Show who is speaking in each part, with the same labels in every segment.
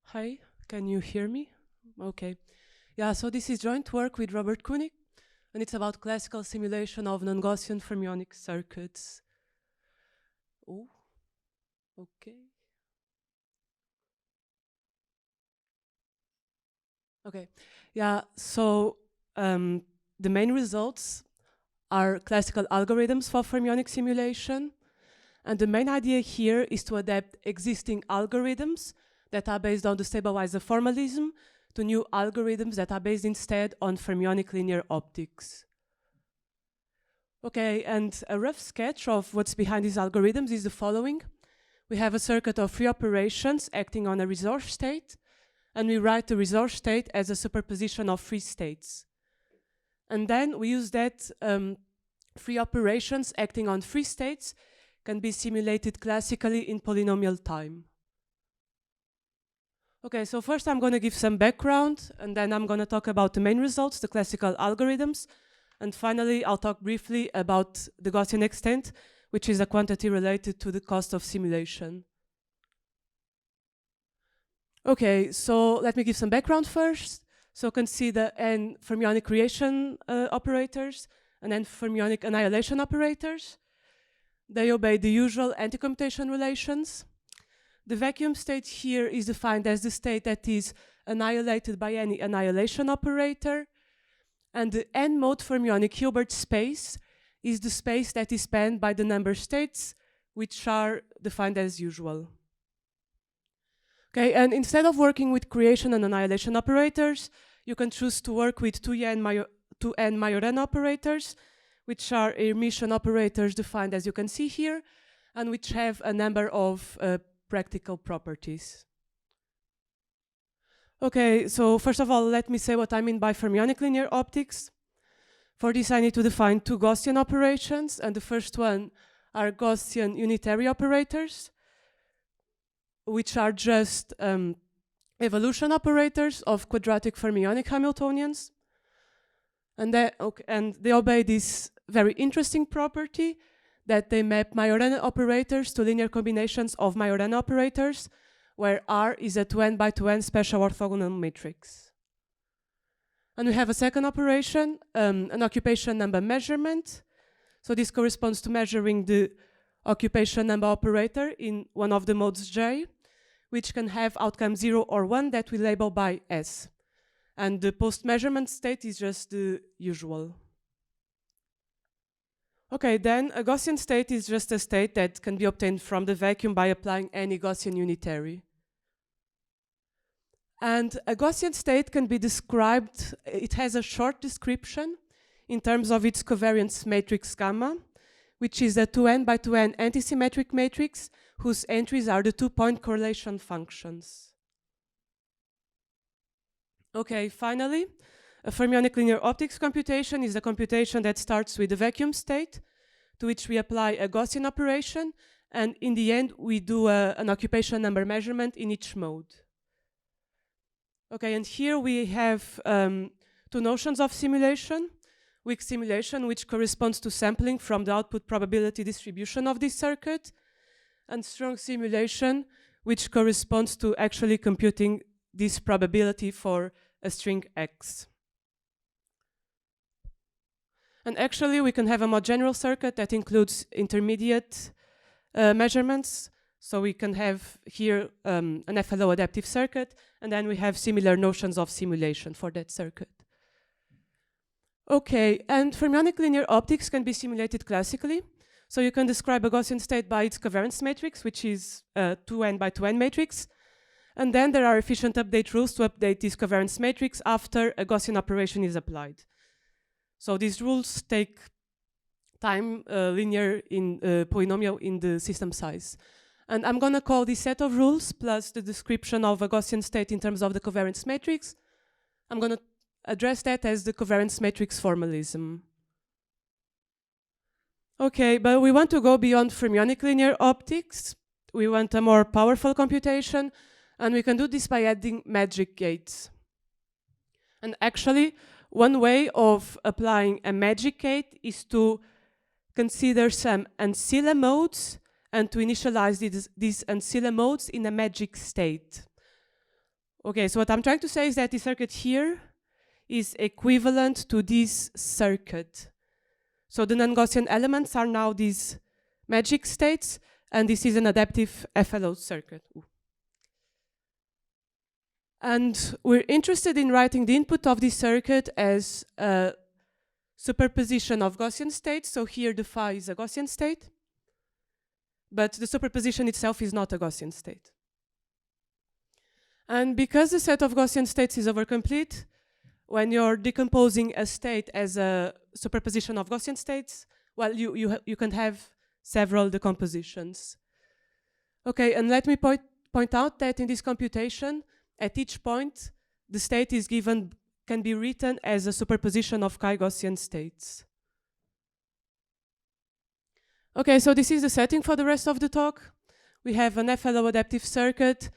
Speaker 1: Hi, can you hear me? Okay. Yeah, so this is joint work with Robert Koenig, and it's about classical simulation of non-Gaussian fermionic circuits. Oh, okay. Okay. Yeah, so the main results are classical algorithms for fermionic simulation. And the main idea here is to adapt existing algorithms that are based on the stabilizer formalism to new algorithms that are based instead on fermionic linear optics. Okay, and a rough sketch of what's behind these algorithms is the following. We have a circuit of three operations acting on a resource state, and we write the resource state as a superposition of three states. And then we use that three operations acting on three states can be simulated classically in polynomial time. Okay, so first I'm going to give some background, and then I'm going to talk about the main results, the classical algorithms, and finally I'll talk briefly about the Gaussian extent, which is a quantity related to the cost of simulation. Okay, so let me give some background first. So consider n fermionic creation operators and n fermionic annihilation operators. They obey the usual anti-commutation relations. The vacuum state here is defined as the state that is annihilated by any annihilation operator. And the n-mode fermionic Hilbert space is the space that is spanned by the number states, which are defined as usual. Okay, and instead of working with creation and annihilation operators, you can choose to work with 2n Majorana operators, which are Hermitian operators defined as you can see here, and which have a number of practical properties. Okay, so first of all, let me say what I mean by fermionic linear optics. For this, I need to define two Gaussian operations, and the first one are Gaussian unitary operators, which are just evolution operators of quadratic fermionic Hamiltonians. And they obey this very interesting property that they map Majorana operators to linear combinations of Majorana operators, where R is a 2n by 2n special orthogonal matrix. And we have a second operation, an occupation number measurement. So this corresponds to measuring the occupation number operator in one of the modes J, which can have outcome 0 or 1 that we label by S. And the post-measurement state is just the usual. Okay, then a Gaussian state is just a state that can be obtained from the vacuum by applying any Gaussian unitary. And a Gaussian state can be described, it has a short description in terms of its covariance matrix gamma, which is a 2n by 2n antisymmetric matrix whose entries are the 2-point correlation functions. Okay, finally, a fermionic linear optics computation is a computation that starts with a vacuum state to which we apply a Gaussian operation, and in the end we do an occupation number measurement in each mode. Okay, and here we have two notions of simulation. Weak simulation, which corresponds to sampling from the output probability distribution of this circuit, and strong simulation, which corresponds to actually computing this probability for a string X. And actually, we can have a more general circuit that includes intermediate measurements. So we can have here an FLO adaptive circuit, and then we have similar notions of simulation for that circuit. Okay, and fermionic linear optics can be simulated classically. So you can describe a Gaussian state by its covariance matrix, which is a 2n by 2n matrix. And then there are efficient update rules to update this covariance matrix after a Gaussian operation is applied. So these rules take time linear in polynomial in the system size. And I'm going to call this set of rules plus the description of a Gaussian state in terms of the covariance matrix. I'm going to address that as the covariance matrix formalism. Okay, but we want to go beyond fermionic linear optics. We want a more powerful computation, and we can do this by adding magic gates. And actually, one way of applying a magic gate is to consider some ancilla modes and to initialize these ancilla modes in a magic state. Okay, so what I'm trying to say is that the circuit here is equivalent to this circuit. So the non-Gaussian elements are now these magic states, and this is an adaptive FLO circuit. Ooh. And we're interested in writing the input of this circuit as a superposition of Gaussian states. So here the phi is a Gaussian state, but the superposition itself is not a Gaussian state. And because the set of Gaussian states is overcomplete, when you're decomposing a state as a superposition of Gaussian states, well, you can have several decompositions. Okay, and let me point out that in this computation, at each point, the state is given, can be written as a superposition of chi-Gaussian states. Okay, so this is the setting for the rest of the talk. We have an FLO adaptive circuit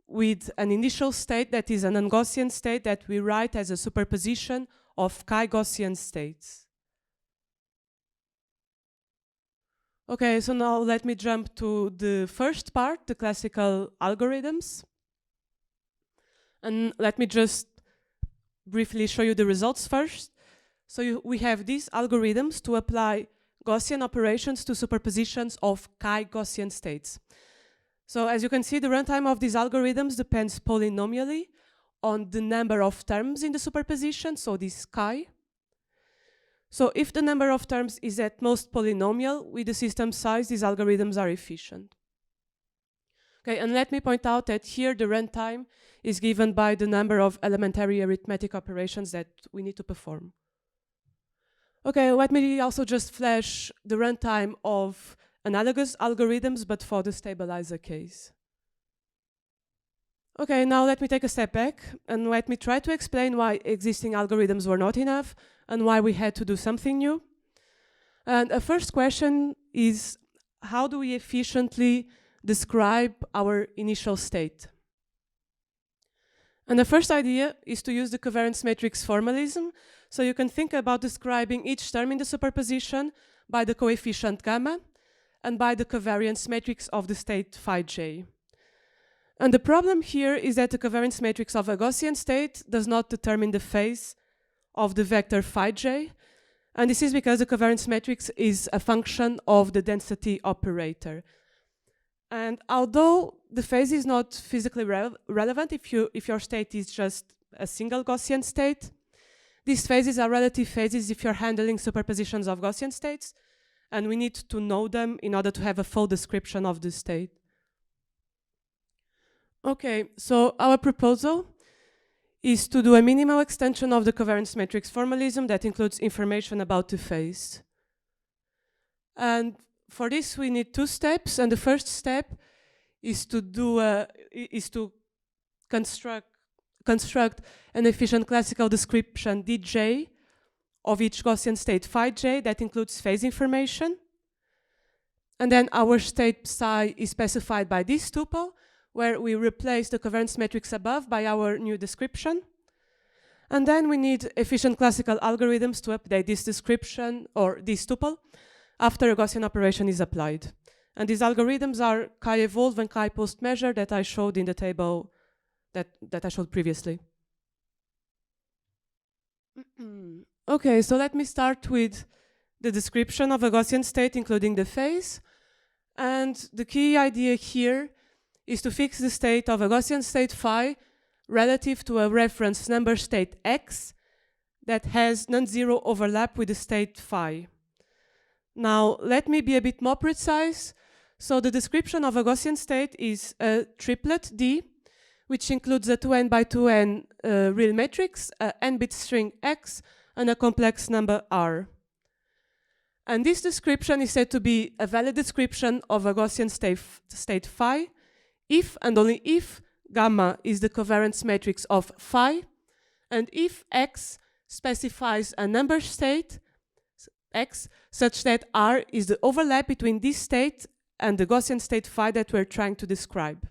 Speaker 1: with an initial state that is an non-Gaussian state that we write as a superposition of chi-Gaussian states. Okay, so now let me jump to the first part, the classical algorithms. And let me just briefly show you the results first. So we have these algorithms to apply Gaussian operations to superpositions of chi-Gaussian states. So as you can see, the runtime of these algorithms depends polynomially on the number of terms in the superposition, so this chi. So if the number of terms is at most polynomial with the system size, these algorithms are efficient. Okay, and let me point out that here the runtime is given by the number of elementary arithmetic operations that we need to perform. Okay, let me also just flash the runtime of analogous algorithms, but for the stabilizer case. Okay, now let me take a step back and let me try to explain why existing algorithms were not enough and why we had to do something new. And a first question is, how do we efficiently describe our initial state? And the first idea is to use the covariance matrix formalism. So you can think about describing each term in the superposition by the coefficient gamma and by the covariance matrix of the state phi j. And the problem here is that the covariance matrix of a Gaussian state does not determine the phase of the vector phi j. And this is because the covariance matrix is a function of the density operator. And although the phase is not physically relevant if your state is just a single Gaussian state, these phases are relative phases if you're handling superpositions of Gaussian states, and we need to know them in order to have a full description of the state. Okay, so our proposal is to do a minimal extension of the covariance matrix formalism that includes information about the phase. And for this, we need two steps, and the first step is to construct an efficient classical description dj of each Gaussian state phi j that includes phase information. And then our state psi is specified by this tuple, where we replace the covariance matrix above by our new description. And then we need efficient classical algorithms to update this description or this tuple after a Gaussian operation is applied. And these algorithms are chi-evolve and chi-post-measure that I showed in the table that I showed previously. Okay, so let me start with the description of a Gaussian state, including the phase. And the key idea here is to fix the state of a Gaussian state phi relative to a reference number state x that has non-zero overlap with the state phi. Now, let me be a bit more precise. So the description of a Gaussian state is a triplet D, which includes a 2n by 2n real matrix, a n-bit string x, and a complex number r. And this description is said to be a valid description of a Gaussian state phi if and only if gamma is the covariance matrix of phi, and if x specifies a number state x such that r is the overlap between this state and the Gaussian state phi that we're trying to describe.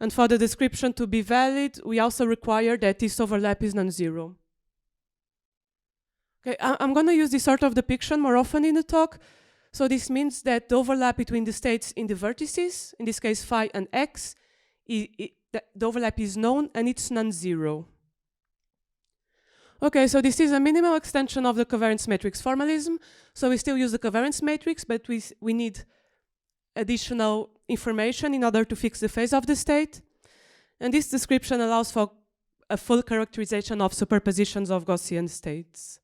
Speaker 1: And for the description to be valid, we also require that this overlap is non-zero. Okay, I'm going to use this sort of depiction more often in the talk. So this means that the overlap between the states in the vertices, in this case phi and x, the overlap is known and it's non-zero. Okay, so this is a minimal extension of the covariance matrix formalism. So we still use the covariance matrix, but we need additional information in order to fix the phase of the state. And this description allows for a full characterization of superpositions of Gaussian states.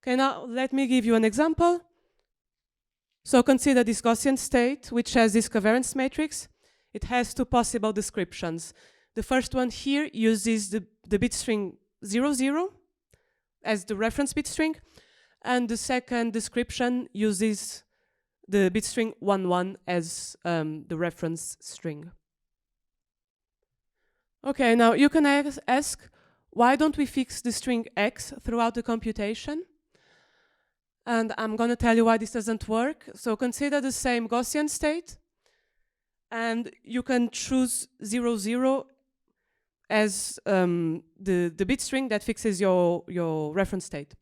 Speaker 1: Okay, now let me give you an example. So consider this Gaussian state, which has this covariance matrix. It has two possible descriptions. The first one here uses the bit string 0, 0 as the reference bit string, and the second description uses the bit string 1, 1 as the reference string. Okay, now you can ask, why don't we fix the string x throughout the computation? And I'm going to tell you why this doesn't work. So consider the same Gaussian state, and you can choose 0, 0 as the bit string that fixes your reference state.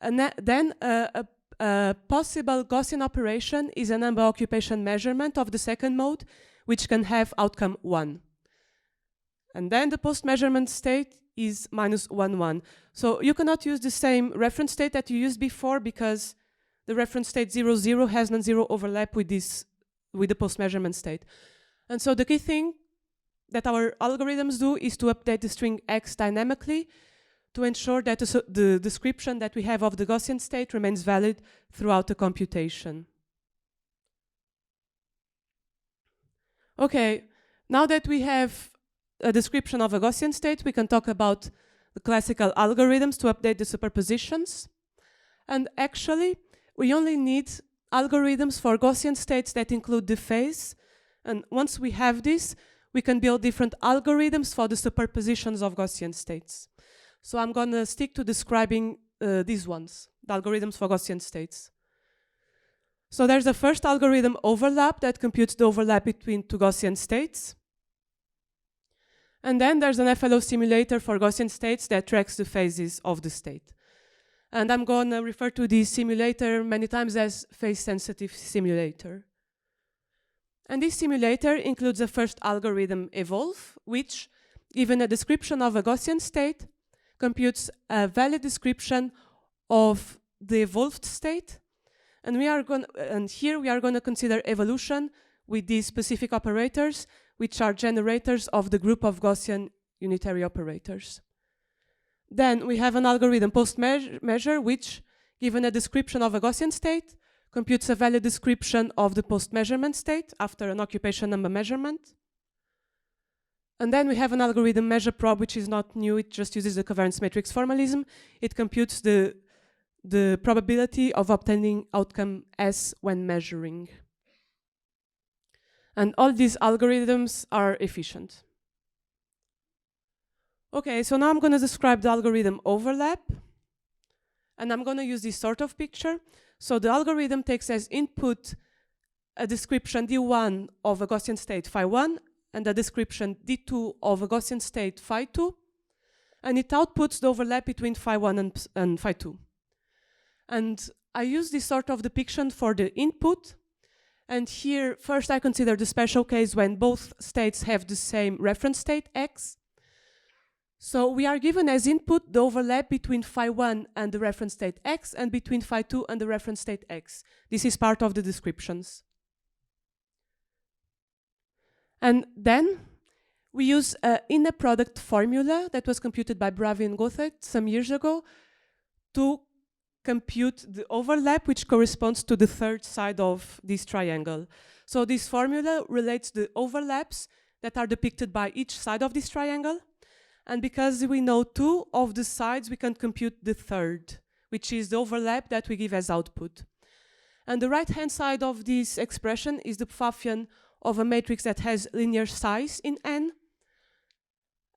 Speaker 1: And then a possible Gaussian operation is a number occupation measurement of the second mode, which can have outcome 1. And then the post-measurement state is minus 1, 1. So you cannot use the same reference state that you used before, because the reference state 0, 0 has non-zero overlap with the post-measurement state. And so the key thing that our algorithms do is to update the string x dynamically to ensure that the description that we have of the Gaussian state remains valid throughout the computation. Okay, now that we have a description of a Gaussian state, we can talk about the classical algorithms to update the superpositions. And actually, we only need algorithms for Gaussian states that include the phase. And once we have this, we can build different algorithms for the superpositions of Gaussian states. So I'm going to stick to describing these ones, the algorithms for Gaussian states. So there's the first algorithm, overlap, that computes the overlap between two Gaussian states. And then there's an FLO simulator for Gaussian states that tracks the phases of the state. And I'm going to refer to this simulator many times as phase-sensitive simulator. And this simulator includes a first algorithm, evolve, which, given a description of a Gaussian state, computes a valid description of the evolved state. And here we are going to consider evolution with these specific operators, which are generators of the group of Gaussian unitary operators. Then we have an algorithm post-measure, which, given a description of a Gaussian state, computes a valid description of the post-measurement state after an occupation number measurement. And then we have an algorithm measure prob, which is not new, it just uses the covariance matrix formalism. It computes the probability of obtaining outcome S when measuring. And all these algorithms are efficient. Okay, so now I'm going to describe the algorithm overlap. And I'm going to use this sort of picture. So the algorithm takes as input a description D1 of a Gaussian state phi 1 and a description D2 of a Gaussian state phi 2. And it outputs the overlap between phi 1 and phi 2. And I use this sort of depiction for the input. And here, first I consider the special case when both states have the same reference state, x. So we are given as input the overlap between phi 1 and the reference state x and between phi 2 and the reference state x. This is part of the descriptions. And then we use an inner product formula that was computed by Bravi and Goethe some years ago to compute the overlap which corresponds to the third side of this triangle. So this formula relates the overlaps that are depicted by each side of this triangle. And because we know two of the sides, we can compute the third, which is the overlap that we give as output. And the right-hand side of this expression is the Pfaffian of a matrix that has linear size in n.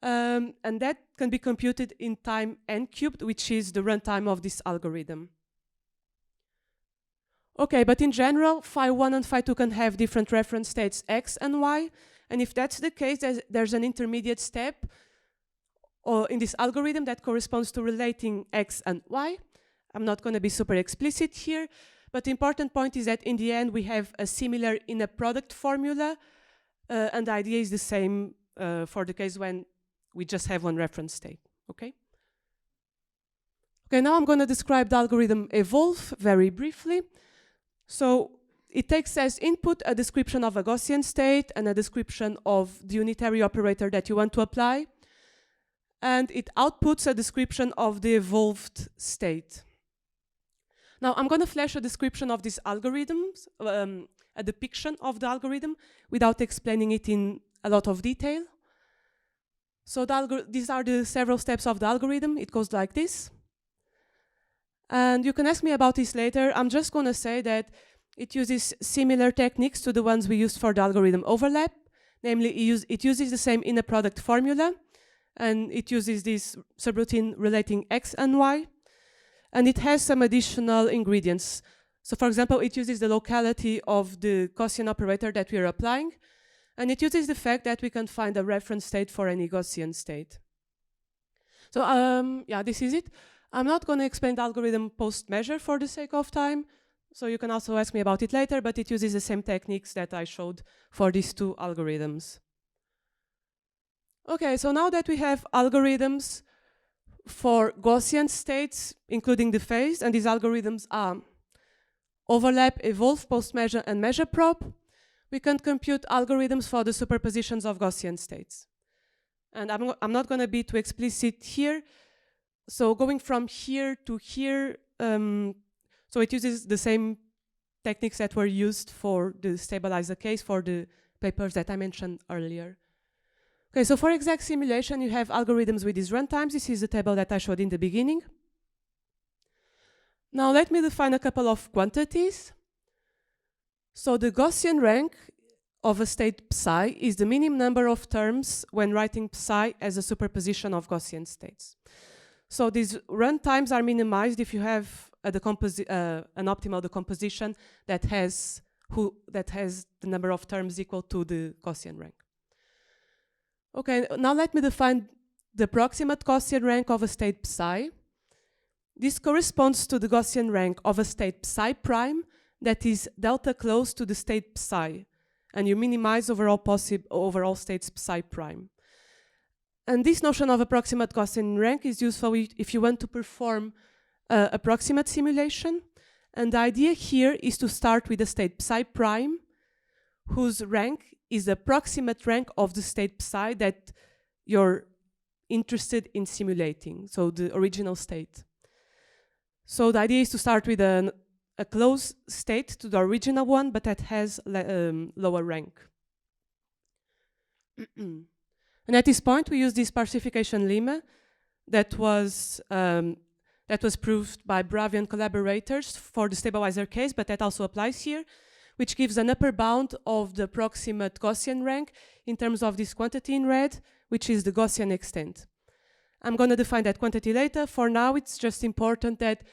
Speaker 1: And that can be computed in time n cubed, which is the runtime of this algorithm. Okay, but in general, phi 1 and phi 2 can have different reference states x and y. And if that's the case, there's an intermediate step in this algorithm that corresponds to relating x and y. I'm not going to be super explicit here, but the important point is that in the end we have a similar inner product formula and the idea is the same for the case when we just have one reference state, okay? Okay, now I'm going to describe the algorithm evolve very briefly. So it takes as input a description of a Gaussian state and a description of the unitary operator that you want to apply. And it outputs a description of the evolved state. Now I'm going to flash a description of these algorithms, a depiction of the algorithm without explaining it in a lot of detail. So these are the several steps of the algorithm. It goes like this. And you can ask me about this later. I'm just going to say that it uses similar techniques to the ones we used for the algorithm overlap. Namely, it uses the same inner product formula, and it uses this subroutine relating x and y. And it has some additional ingredients. So for example, it uses the locality of the Gaussian operator that we are applying. And it uses the fact that we can find a reference state for any Gaussian state. So yeah, this is it. I'm not going to explain the algorithm post-measure for the sake of time. So you can also ask me about it later, but it uses the same techniques that I showed for these two algorithms. Okay, so now that we have algorithms for Gaussian states, including the phase, and these algorithms are overlap, evolve, post-measure, and measure prop, we can compute algorithms for the superpositions of Gaussian states. And I'm not going to be too explicit here. So going from here to here, so it uses the same techniques that were used for the stabilizer case for the papers that I mentioned earlier. Okay, so for exact simulation, you have algorithms with these runtimes. This is the table that I showed in the beginning. Now let me define a couple of quantities. So the Gaussian rank of a state psi is the minimum number of terms when writing psi as a superposition of Gaussian states. So these runtimes are minimized if you have an optimal decomposition that has the number of terms equal to the Gaussian rank. Okay, now let me define the approximate Gaussian rank of a state psi. This corresponds to the Gaussian rank of a state psi prime that is delta close to the state psi, and you minimize overall states psi prime. And this notion of approximate Gaussian rank is useful if you want to perform approximate simulation. And the idea here is to start with a state psi prime, whose rank is the approximate rank of the state psi that you're interested in simulating, so the original state. So the idea is to start with a close state to the original one, but that has lower rank. And at this point, we use this parsification lemma that was proved by Bravi and collaborators for the stabilizer case, but that also applies here, which gives an upper bound of the approximate Gaussian rank in terms of this quantity in red, which is the Gaussian extent. I'm going to define that quantity later. For now, it's just important that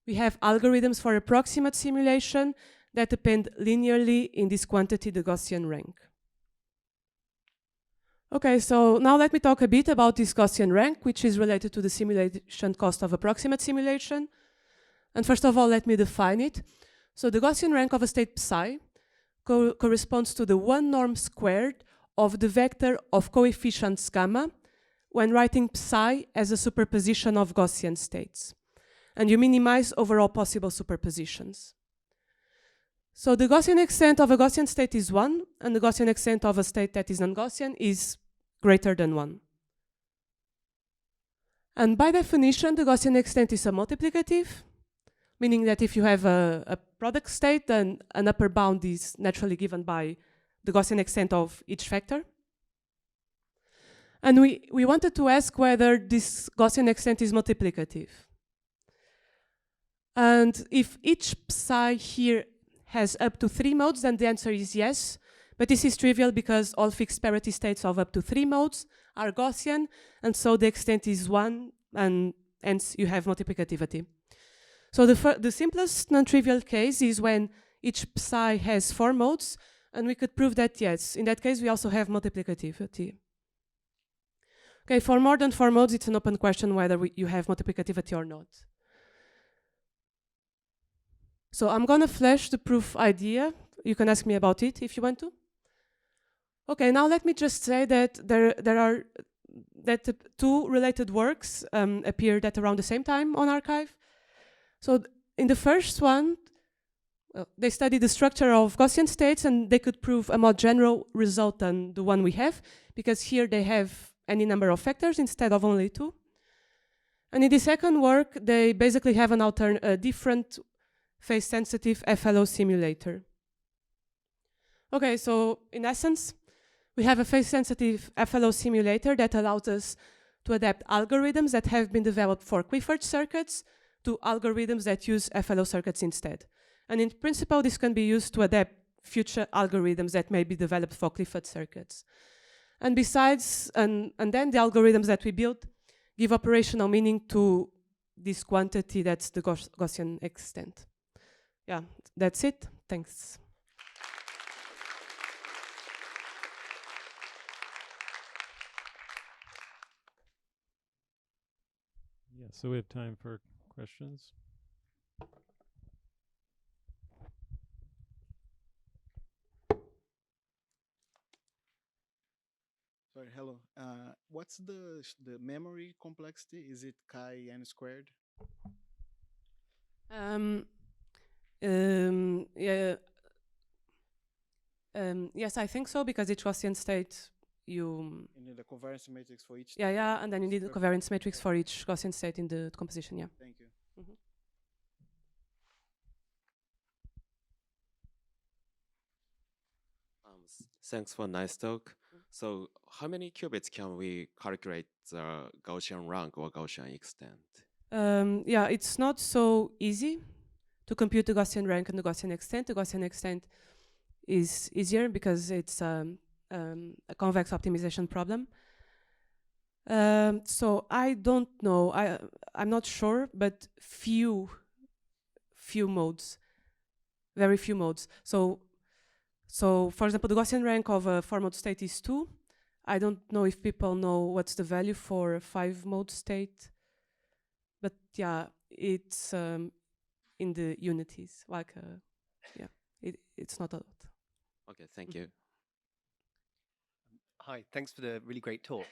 Speaker 1: we have algorithms for approximate simulation that depend linearly in this quantity, the Gaussian rank. Okay, so now let me talk a bit about this Gaussian rank, which is related to the simulation cost of approximate simulation. And first of all, let me define it. So the Gaussian rank of a state psi corresponds to the 1 norm squared of the vector of coefficients gamma when writing psi as a superposition of Gaussian states. And you minimize overall possible superpositions. So the Gaussian extent of a Gaussian state is 1, and the Gaussian extent of a state that is non-Gaussian is greater than 1. And by definition, the Gaussian extent is a multiplicative, meaning that if you have a product state, then an upper bound is naturally given by the Gaussian extent of each vector. And we wanted to ask whether this Gaussian extent is multiplicative. And if each psi here has up to 3 modes, then the answer is yes. But this is trivial because all fixed parity states of up to 3 modes are Gaussian, and so the extent is 1, and hence you have multiplicativity. So the simplest non-trivial case is when each psi has 4 modes, and we could prove that yes. In that case, we also have multiplicativity. Okay, for more than 4 modes, it's an open question whether you have multiplicativity or not. So I'm going to flash the proof idea. You can ask me about it if you want to. Okay, now let me just say that there are two related works appeared at around the same time on arXiv. So in the first one, they studied the structure of Gaussian states, and they could prove a more general result than the one we have, because here they have any number of factors instead of only two. And in the second work, they basically have a different phase-sensitive FLO simulator. Okay, so in essence, we have a phase-sensitive FLO simulator that allows us to adapt algorithms that have been developed for Clifford circuits to algorithms that use FLO circuits instead. And in principle, this can be used to adapt future algorithms that may be developed for Clifford circuits. And besides, and then the algorithms that we built give operational meaning to this quantity that's the Gaussian extent. Yeah, that's it. Thanks.
Speaker 2: Yeah, so we have time for questions.
Speaker 3: Sorry, hello. What's the memory complexity? Is it chi n squared?
Speaker 1: Yeah, yes, I think so, because each Gaussian state you
Speaker 3: You need a covariance matrix for each.
Speaker 1: yeah, and then you need a covariance matrix for each Gaussian state in the composition. Yeah.
Speaker 3: Thank you.
Speaker 4: Thanks for nice talk. So how many qubits can we calculate the Gaussian rank or Gaussian extent?
Speaker 1: Yeah, it's not so easy to compute the Gaussian rank and the Gaussian extent. The Gaussian extent is easier because it's a convex optimization problem. So I don't know. I'm not sure, but few modes, very few modes. So for example, the Gaussian rank of a 4-mode state is 2. I don't know if people know what's the value for a 5-mode state, but yeah, it's in the unities. Like, yeah, it's not a lot.
Speaker 4: Okay, thank you.
Speaker 5: Hi, thanks for the really great talk.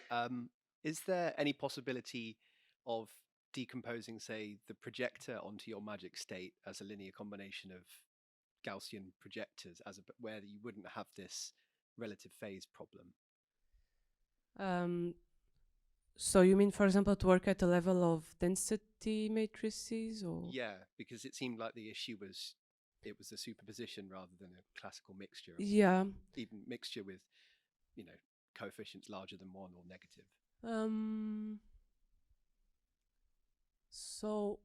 Speaker 5: Is there any possibility of decomposing, say, the projector onto your magic state as a linear combination of Gaussian projectors, where you wouldn't have this relative phase problem?
Speaker 1: So you mean, for example, to work at the level of density matrices, or?
Speaker 5: Yeah, because it seemed like the issue was it was a superposition rather than a classical mixture.
Speaker 1: Yeah.
Speaker 5: Even mixture with, coefficients larger than 1 or negative.
Speaker 1: So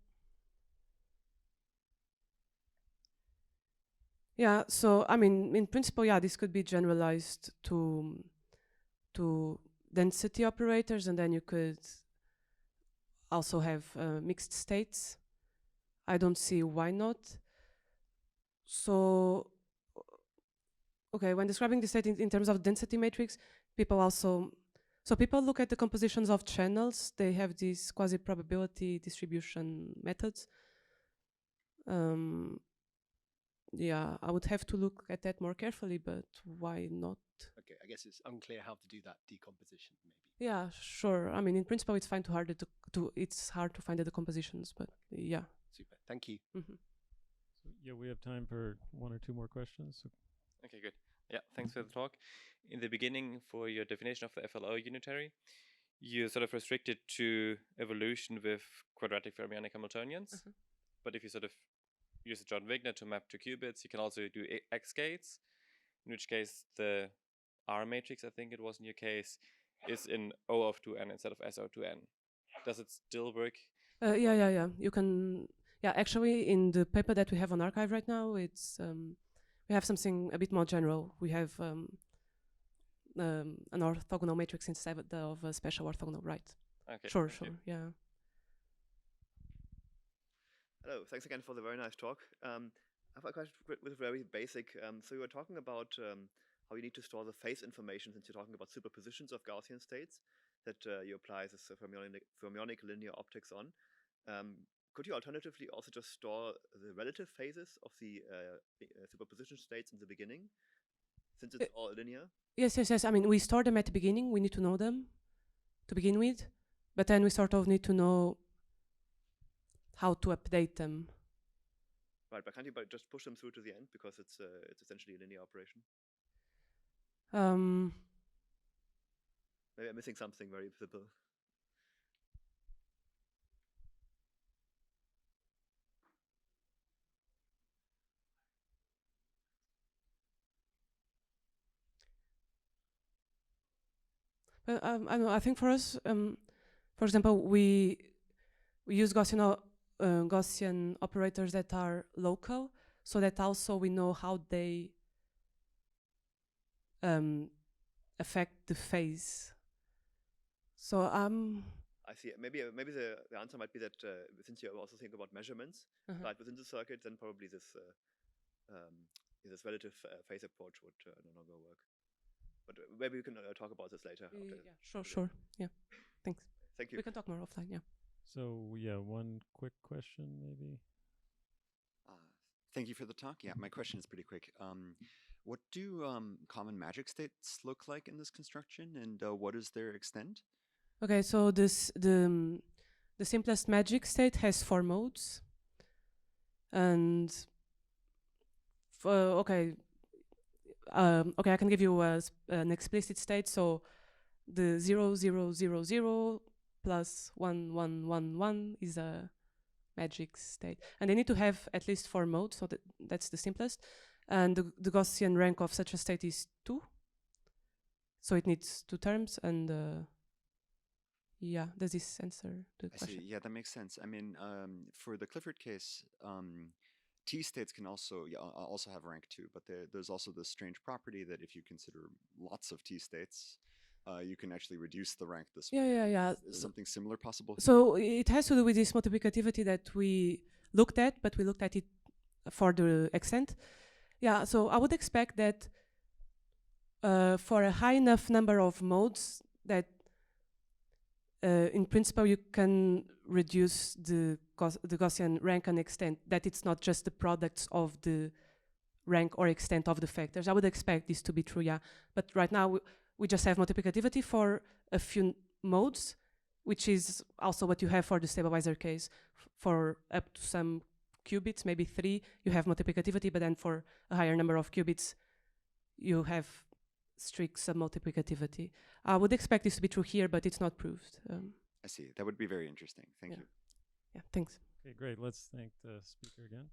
Speaker 1: yeah, so I mean, in principle, yeah, this could be generalized to density operators, and then you could also have mixed states. I don't see why not. So, okay, when describing the state in terms of density matrix, people look at the compositions of channels. They have these quasi-probability distribution methods. Yeah, I would have to look at that more carefully, but why not?
Speaker 5: Okay, I guess it's unclear how to do that decomposition, maybe.
Speaker 1: Yeah, sure. I mean, in principle, it's fine it's hard to find the decompositions, but yeah.
Speaker 5: Super. Thank you.
Speaker 2: So, yeah, we have time for 1 or 2 more questions.
Speaker 6: Okay, good. Yeah, thanks for the talk. In the beginning, for your definition of the FLO unitary, you sort of restricted to evolution with quadratic fermionic Hamiltonians. But if you sort of use the John Wigner to map to qubits, you can also do X gates, in which case the R matrix, I think it was in your case, is in O of 2n instead of S of 2n. Does it still work?
Speaker 1: Yeah. You can. Yeah, actually, in the paper that we have on arXiv right now, it's we have something a bit more general. We have an orthogonal matrix instead of a special orthogonal, right?
Speaker 6: Okay.
Speaker 1: Sure. Yeah.
Speaker 7: Hello, thanks again for the very nice talk. I have a question with very basic. So you were talking about how you need to store the phase information, since you're talking about superpositions of Gaussian states that you apply this fermionic linear optics on. Could you alternatively also just store the relative phases of the superposition states in the beginning, since it's all linear?
Speaker 1: Yes, yes, yes. I mean, we store them at the beginning. We need to know them to begin with, but then we sort of need to know how to update them.
Speaker 7: Right, but can't you just push them through to the end because it's essentially a linear operation? Maybe I'm missing something very simple.
Speaker 1: I don't know. I think for us, for example, we use Gaussian operators that are local, so that also we know how they affect the phase. So
Speaker 7: I see. Maybe the answer might be that since you also think about measurements right within the circuit, then probably this relative phase approach would no longer work. But maybe we can talk about this later.
Speaker 1: Yeah, sure. Yeah, thanks.
Speaker 7: Thank you.
Speaker 1: We can talk more offline. Yeah.
Speaker 2: So yeah, one quick question maybe.
Speaker 8: Thank you for the talk. Yeah, my question is pretty quick. What do common magic states look like in this construction, and what is their extent?
Speaker 1: Okay, so the simplest magic state has 4 modes, and okay, I can give you an explicit state. So the 0, 0, 0, 0 plus 1, 1, 1, 1 is a magic state, and they need to have at least 4 modes. So that's the simplest, and the Gaussian rank of such a state is 2. So it needs 2 terms, and yeah, does this answer the question?
Speaker 8: See. Yeah, that makes sense. I mean, for the Clifford case, T states can also have rank 2, but there's also this strange property that if you consider lots of T states, you can actually reduce the rank this way.
Speaker 1: Yeah.
Speaker 8: Is something similar possible?
Speaker 1: So it has to do with this multiplicativity that we looked at, but we looked at it for the extent. Yeah, so I would expect that for a high enough number of modes that in principle you can reduce the Gaussian rank and extent, that it's not just the products of the rank or extent of the factors. I would expect this to be true, yeah. But right now we just have multiplicativity for a few modes, which is also what you have for the stabilizer case. For up to some qubits, maybe 3, you have multiplicativity, but then for a higher number of qubits, you have strict submultiplicativity. I would expect this to be true here, but it's not proved.
Speaker 8: I see. That would be very interesting. Thank you.
Speaker 1: Yeah, thanks.
Speaker 2: Okay, great. Let's thank the speaker again.